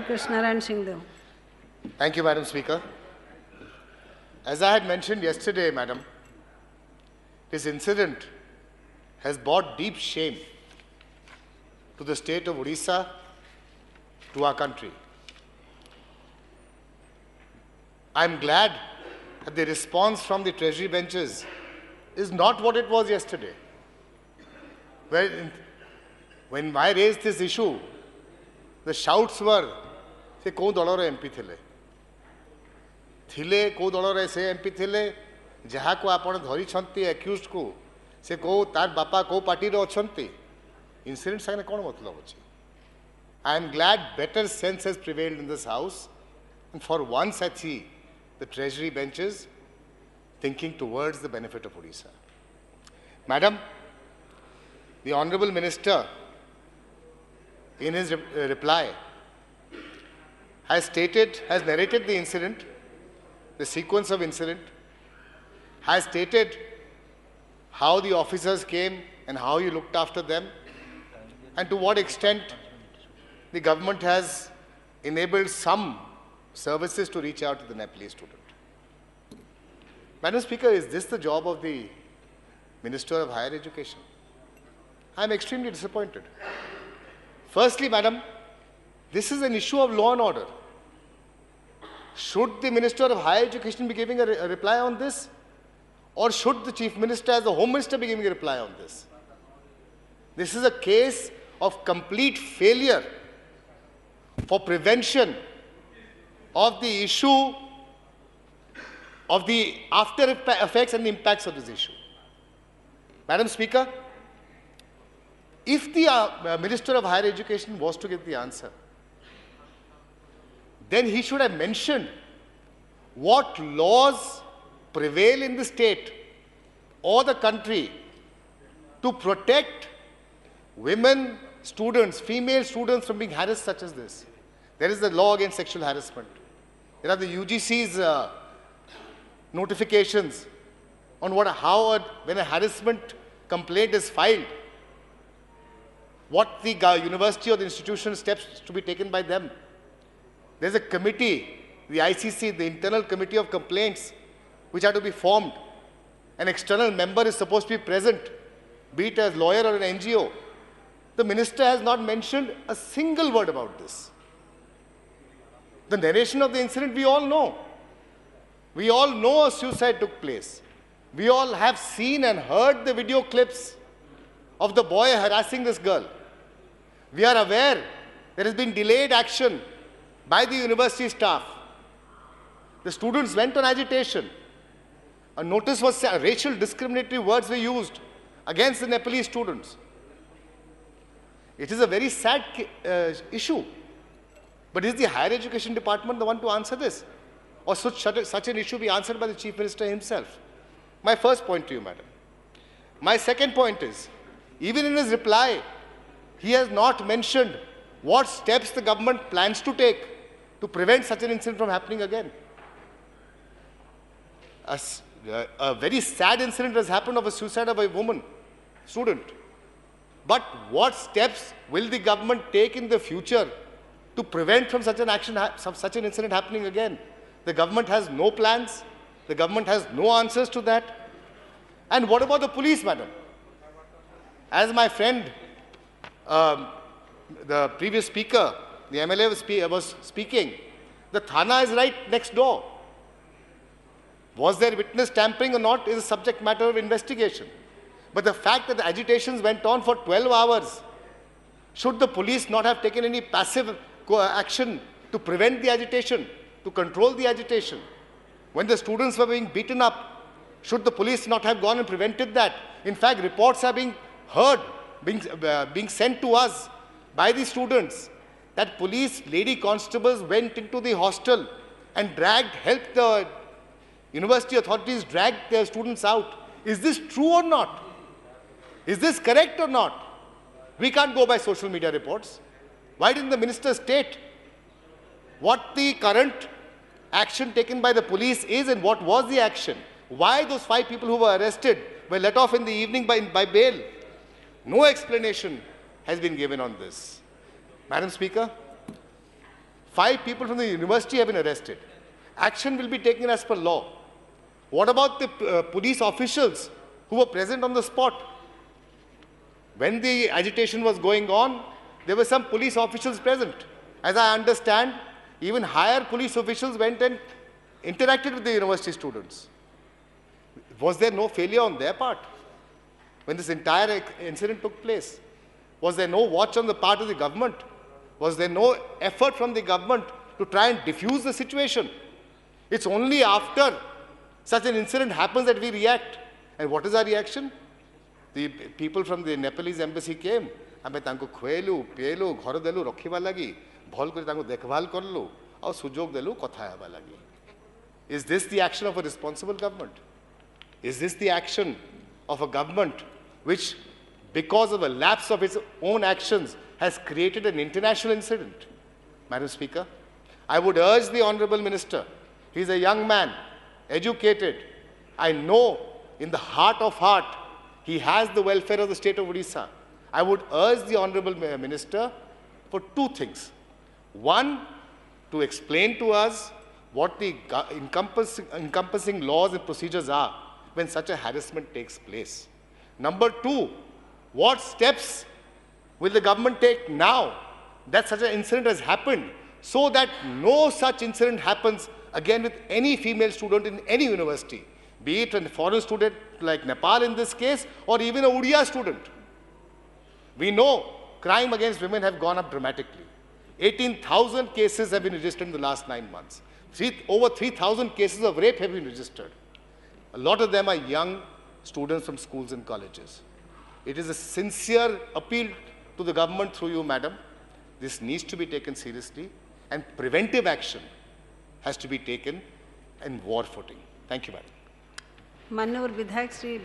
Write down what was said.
Krishnaran Singh. Thank you, Madam Speaker. As I had mentioned yesterday, Madam, this incident has brought deep shame to the state of Odisha, to our country. I am glad that the response from the Treasury benches is not what it was yesterday. When I raised this issue, the shouts were, "Se ko dollar MP thile? Thile ko dollar se MP thile? Jaha ko apana dhari chanti accused ko se ko tar bapa ko party ro achanti." Incident sangane kon matlab achi? I am glad better sense has prevailed in this house, and for once I see the Treasury benches thinking towards the benefit of Odisha. Madam, the Honourable Minister, in his reply, has narrated the incident, the sequence of incident, has stated how the officers came and how you looked after them, and to what extent the government has enabled some services to reach out to the Nepalese student. Madam Speaker, is this the job of the Minister of Higher Education? I am extremely disappointed. Firstly, Madam, this is an issue of law and order. Should the Minister of Higher Education be giving a reply on this? Or should the Chief Minister as the Home Minister be giving a reply on this? This is a case of complete failure for prevention of the issue of the after effects and the impacts of this issue. Madam Speaker, if the Minister of Higher Education was to give the answer, then he should have mentioned what laws prevail in the state or the country to protect women students, female students from being harassed such as this. There is the law against sexual harassment. There are the UGC's notifications on when a harassment complaint is filed, what the university or the institution steps to be taken by them. There's a committee, the ICC, the Internal Committee of Complaints, which are to be formed. An external member is supposed to be present, be it a lawyer or an NGO. The minister has not mentioned a single word about this. The narration of the incident we all know. We all know a suicide took place. We all have seen and heard the video clips of the boy harassing this girl. We are aware there has been delayed action by the university staff. The students went on agitation. A notice was set, racial discriminatory words were used against the Nepalese students. It is a very sad issue. But is the Higher Education Department the one to answer this? Or should such an issue be answered by the Chief Minister himself? My first point to you, Madam. My second point is, even in his reply, he has not mentioned what steps the government plans to take to prevent such an incident from happening again. A very sad incident has happened of a suicide of a woman, student. But what steps will the government take in the future to prevent from such an incident happening again? The government has no plans. The government has no answers to that. And what about the police, Madam? As my friend, the previous speaker, the MLA was speaking, the Thana is right next door. Was there witness tampering or not is a subject matter of investigation. But the fact that the agitations went on for 12 hours, should the police not have taken any passive action to prevent the agitation, to control the agitation? When the students were being beaten up, should the police not have gone and prevented that? In fact, reports are being heard, being sent to us by the students that police lady constables went into the hostel and helped the university authorities drag their students out. Is this true or not? Is this correct or not? We can't go by social media reports. Why didn't the minister state what the current action taken by the police is and what was the action? Why those 5 people who were arrested were let off in the evening by bail? No explanation has been given on this. Madam Speaker, 5 people from the university have been arrested. Action will be taken as per law. What about the police officials who were present on the spot? When the agitation was going on, there were some police officials present. As I understand, even higher police officials went and interacted with the university students. Was there no failure on their part when this entire incident took place? Was there no watch on the part of the government? Was there no effort from the government to try and diffuse the situation? It's only after such an incident happens that we react. And what is our reaction? The people from the Nepalese embassy came. ଆମେ ତାଙ୍କୁ ଖୁଏଲୁ ପିଏଲୁ ଘର ଦେଲୁ ରଖିବା ଲାଗି ଭଲ କରି ତାଙ୍କୁ ଦେଖଭାଲ କଲୁ ଆଉ ସୁଯୋଗ ଦେଲୁ କଥା ହେବା ଲାଗି. Is this the action of a responsible government? Is this the action of a government which, because of a lapse of its own actions, has created an international incident? Madam Speaker, I would urge the Honorable Minister, he is a young man, educated. I know in the heart of heart he has the welfare of the state of Odisha. I would urge the Honorable Minister for 2 things. One, to explain to us what the encompassing laws and procedures are when such a harassment takes place. Number 2, what steps will the government take now that such an incident has happened so that no such incident happens again with any female student in any university, be it a foreign student like Nepal in this case, or even a Odia student. We know crime against women have gone up dramatically. 18,000 cases have been registered in the last 9 months. Over 3,000 cases of rape have been registered. A lot of them are young students from schools and colleges. It is a sincere appeal to the government through you, madam. This needs to be taken seriously, and preventive action has to be taken in war footing. Thank you, madam. माननीय विधायक श्री